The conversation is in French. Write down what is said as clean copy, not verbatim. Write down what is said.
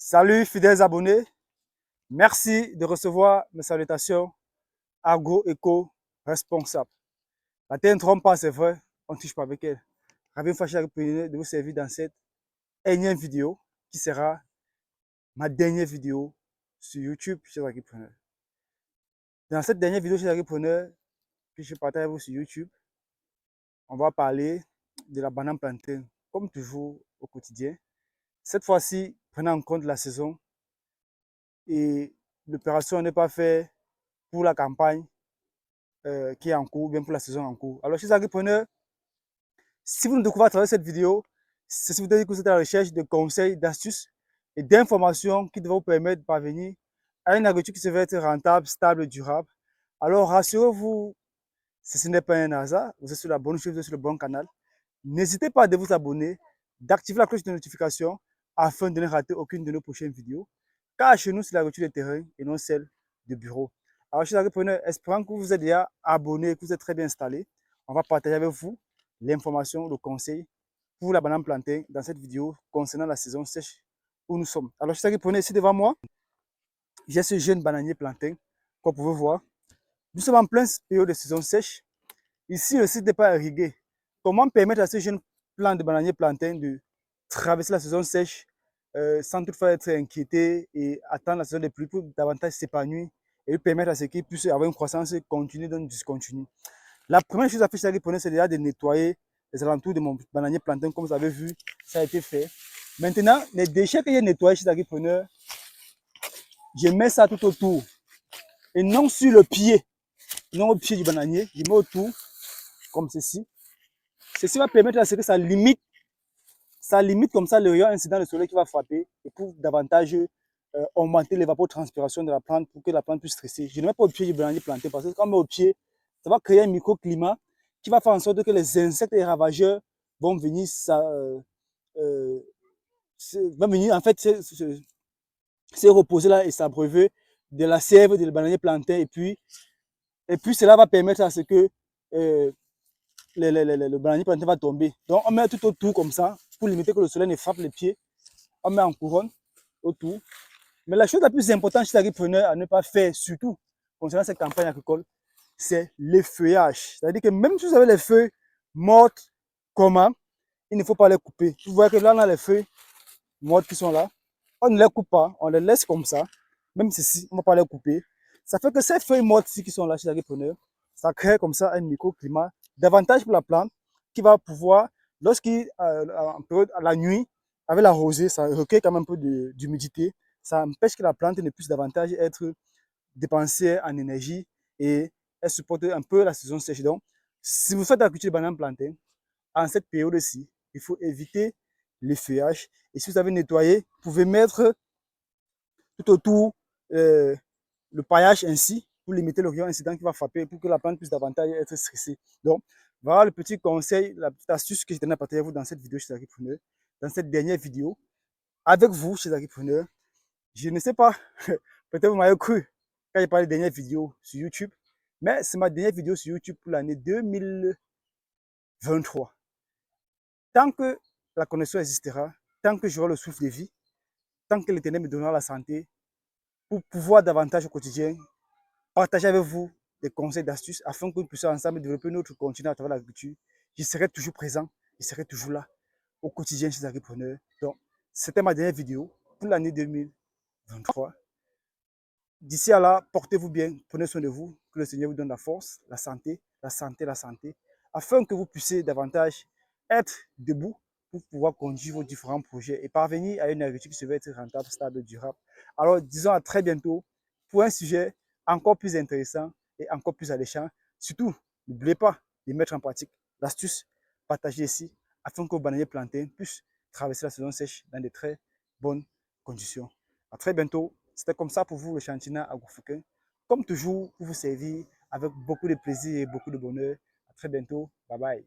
Salut fidèles abonnés, merci de recevoir mes salutations agro-éco-responsable. La terre ne trompe pas, c'est vrai, on ne touche pas avec elle. Ravi Facha de vous servir dans cette énième vidéo qui sera ma dernière vidéo sur YouTube chez Agripreneur. Dans cette dernière vidéo chez Agripreneur que je partage avec vous sur YouTube, on va parler de la banane plantain, comme toujours au quotidien. Cette fois-ci, prenant en compte la saison et l'opération n'est pas faite pour la campagne qui est en cours, bien pour la saison en cours. Alors, chers agripreneurs, si vous nous découvrez à travers cette vidéo, c'est si vous dire que vous êtes à la recherche de conseils, d'astuces et d'informations qui devraient vous permettre de parvenir à une agriculture qui se veut être rentable, stable, durable. Alors, rassurez-vous, ce n'est pas un hasard, vous êtes sur la bonne chose, vous êtes sur le bon canal. N'hésitez pas à vous abonner, d'activer la cloche de notification afin de ne rater aucune de nos prochaines vidéos. Car chez nous, c'est l'agriculture de terrain et non celle de bureau. Alors, chers agripreneurs, espérant que vous êtes déjà abonnés, que vous êtes très bien installés, on va partager avec vous l'information, le conseil pour la banane plantain dans cette vidéo concernant la saison sèche où nous sommes. Alors, chers agripreneurs, ici devant moi, j'ai ce jeune bananier plantain, comme vous pouvez voir. Nous sommes en pleine période de saison sèche. Ici, le site n'est pas irrigué. Comment permettre à ce jeune plant de bananier plantain de traverser la saison sèche sans toutefois être inquiété et attendre la saison des pluies pour davantage s'épanouir et lui permettre à ce qu'il puisse avoir une croissance continue donc discontinue. La première chose à faire chez l'agriculteur, c'est déjà de nettoyer les alentours de mon bananier plantain. Comme vous avez vu, ça a été fait. Maintenant, les déchets que j'ai nettoyés chez l'agriculteur, je mets ça tout autour et non sur le pied, non au pied du bananier, je mets autour comme ceci. Ceci va permettre à ce que ça limite comme ça le rayon incident du soleil qui va frapper et pour davantage augmenter l'évapotranspiration de la plante pour que la plante puisse stresser. Je ne mets pas au pied du bananier planté parce que quand on met au pied, ça va créer un microclimat qui va faire en sorte que les insectes et les ravageurs vont venir, en fait se reposer là et s'abreuver de la sève du bananier plantain et puis cela va permettre à ce que le bananier plantain va tomber. Donc on met tout autour comme ça pour limiter que le soleil ne frappe les pieds. On met en couronne autour. Mais la chose la plus importante chez l'agriculteur à ne pas faire, surtout concernant cette campagne agricole, c'est l'effeuillage. C'est-à-dire que même si vous avez les feuilles mortes, comment, il ne faut pas les couper. Vous voyez que là, on a les feuilles mortes qui sont là. On ne les coupe pas, on les laisse comme ça. Même ceci, on ne va pas les couper. Ça fait que ces feuilles mortes ici qui sont là chez l'agriculteur, ça crée comme ça un microclimat davantage pour la plante qui va pouvoir, lorsqu'il, à la nuit, avec la rosée, ça recueille quand même un peu d'humidité. Ça empêche que la plante ne puisse davantage être dépensée en énergie et elle supporte un peu la saison sèche. Donc, si vous faites la culture de banane plantain, en cette période-ci, il faut éviter les feuillages. Et si vous avez nettoyé, vous pouvez mettre tout autour le paillage ainsi pour limiter le rayon incident qui va frapper pour que la plante puisse davantage être stressée. Donc, voilà le petit conseil, la petite astuce que je tenais à partager avec vous dans cette vidéo chez Agripreneur, dans cette dernière vidéo, avec vous chez Agripreneur. Je ne sais pas, peut-être vous m'avez cru quand j'ai parlé de dernière vidéo sur YouTube, mais c'est ma dernière vidéo sur YouTube pour l'année 2023. Tant que la connexion existera, tant que j'aurai le souffle de vie, tant que l'Éternel me donnera la santé, pour pouvoir davantage au quotidien partager avec vous des conseils, d'astuces, afin que nous puissions ensemble développer notre continent à travers l'agriculture. Je serai toujours présent, je serai toujours là, au quotidien chez les agripreneurs. Donc, c'était ma dernière vidéo pour l'année 2023. D'ici à là, portez-vous bien, prenez soin de vous, que le Seigneur vous donne la force, la santé, la santé, la santé, afin que vous puissiez davantage être debout pour pouvoir conduire vos différents projets et parvenir à une agriculture qui se veut être rentable, stable, durable. Alors, disons à très bientôt pour un sujet encore plus intéressant et encore plus alléchant. Surtout, n'oubliez pas de mettre en pratique l'astuce partagée ici afin que vos bananiers plantains puissent traverser la saison sèche dans de très bonnes conditions. À très bientôt. C'était comme ça pour vous, le Chantina Agoufoukun. Comme toujours, pour vous servir avec beaucoup de plaisir et beaucoup de bonheur. À très bientôt. Bye bye.